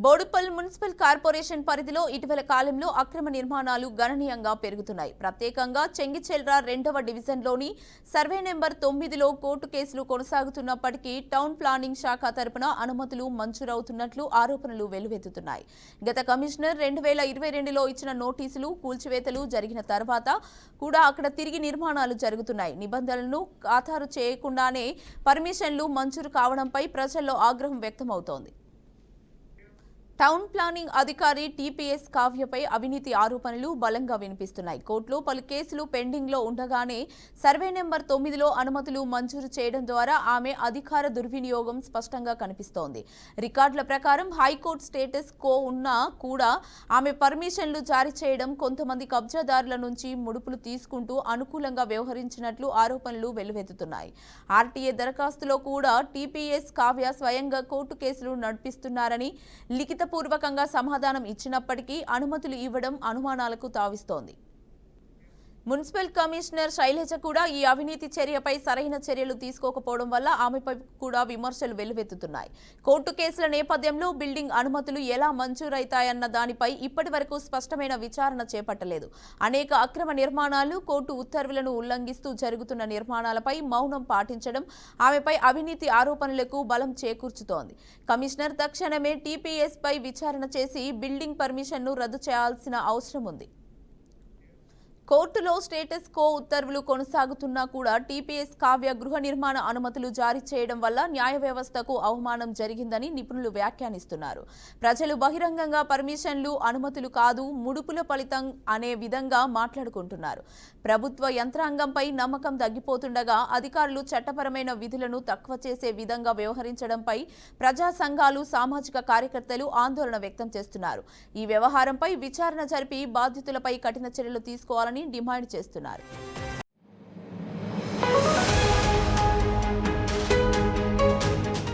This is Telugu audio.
బోడుపల్ మున్సిపల్ కార్పొరేషన్ పరిధిలో ఇటీవల కాలంలో అక్రమ నిర్మాణాలు గణనీయంగా పెరుగుతున్నాయి. ప్రత్యేకంగా చెంగిచెర్ల 2వ డివిజన్లోని సర్వే నెంబర్ 9లో కోర్టు కేసులు కొనసాగుతున్నప్పటికీ టౌన్ ప్లానింగ్ శాఖ తరపున అనుమతులు మంజూరవుతున్నట్లు ఆరోపణలు వెల్లువెత్తుతున్నాయి. గత కమిషనర్ 2022లో ఇచ్చిన నోటీసులు కూల్చివేతలు జరిగిన తర్వాత కూడా అక్కడ తిరిగి నిర్మాణాలు జరుగుతున్నాయి. నిబంధనలను ఖాతరు చేయకుండానే పర్మిషన్లు మంజూరు కావడంపై ప్రజల్లో ఆగ్రహం వ్యక్తమవుతోంది. టౌన్ ప్లానింగ్ అధికారి టీపీఎస్ కావ్యపై అవినీతి ఆరోపణలు బలంగా వినిపిస్తున్నాయి. కోర్టులో పలు కేసులు పెండింగ్లో ఉండగానే సర్వే నెంబర్ 9లో అనుమతులు మంజూరు చేయడం ద్వారా ఆమె అధికార దుర్వినియోగం స్పష్టంగా కనిపిస్తోంది. రికార్డుల ప్రకారం హైకోర్టు స్టేటస్ కో ఉన్నా కూడా ఆమె పర్మిషన్లు జారీ చేయడం, కొంతమంది కబ్జాదారుల నుంచి ముడుపులు తీసుకుంటూ అనుకూలంగా వ్యవహరించినట్లు ఆరోపణలు వెల్లువెత్తుతున్నాయి. ఆర్టీఏ దరఖాస్తులో కూడా టీపీఎస్ కావ్య స్వయంగా కోర్టు కేసులు నడిపిస్తున్నారని లిఖితపూర్వకంగా సమాధానం ఇచ్చినప్పటికీ అనుమతులు ఇవ్వడం అనుమానాలకు తావిస్తోంది. మున్సిపల్ కమిషనర్ శైలజ కూడా ఈ అవినీతి చర్యపై సరైన చర్యలు తీసుకోకపోవడం వల్ల ఆమెపై కూడా విమర్శలు వెల్లువెత్తుతున్నాయి. కోర్టు కేసుల నేపథ్యంలో బిల్డింగ్ అనుమతులు ఎలా మంజూరైతాయన్న దానిపై ఇప్పటి వరకు స్పష్టమైన విచారణ చేపట్టలేదు. అనేక అక్రమ నిర్మాణాలు, కోర్టు ఉత్తర్వులను ఉల్లంఘిస్తూ జరుగుతున్న నిర్మాణాలపై మౌనం పాటించడం ఆమెపై అవినీతి ఆరోపణలకు బలం చేకూర్చుతోంది. కమిషనర్ తక్షణమే టీపీఎస్ పై విచారణ చేసి బిల్డింగ్ పర్మిషన్ను రద్దు చేయాల్సిన అవసరం ఉంది. కోర్టులో స్టేటస్ కో ఉత్తర్వులు కొనసాగుతున్నా కూడా టీపీఎస్ కావ్య గృహ నిర్మాణ అనుమతులు జారీ చేయడం వల్ల న్యాయ వ్యవస్థకు అవమానం జరిగిందని నిపుణులు వ్యాఖ్యానిస్తున్నారు. ప్రజలు బహిరంగంగా పర్మిషన్లు అనుమతులు కాదు, ముడుపుల ఫలితం అనే విధంగా మాట్లాడుకుంటున్నారు. ప్రభుత్వ యంత్రాంగంపై నమ్మకం తగ్గిపోతుండగా అధికారులు చట్టపరమైన విధులను తక్కువ చేసే విధంగా వ్యవహరించడంపై ప్రజా సంఘాలు, సామాజిక కార్యకర్తలు ఆందోళన వ్యక్తం చేస్తున్నారు. ఈ వ్యవహారంపై విచారణ జరిపి బాధ్యులపై కఠిన చర్యలు తీసుకోవాలని డిమాండ్ చేస్తున్నారు.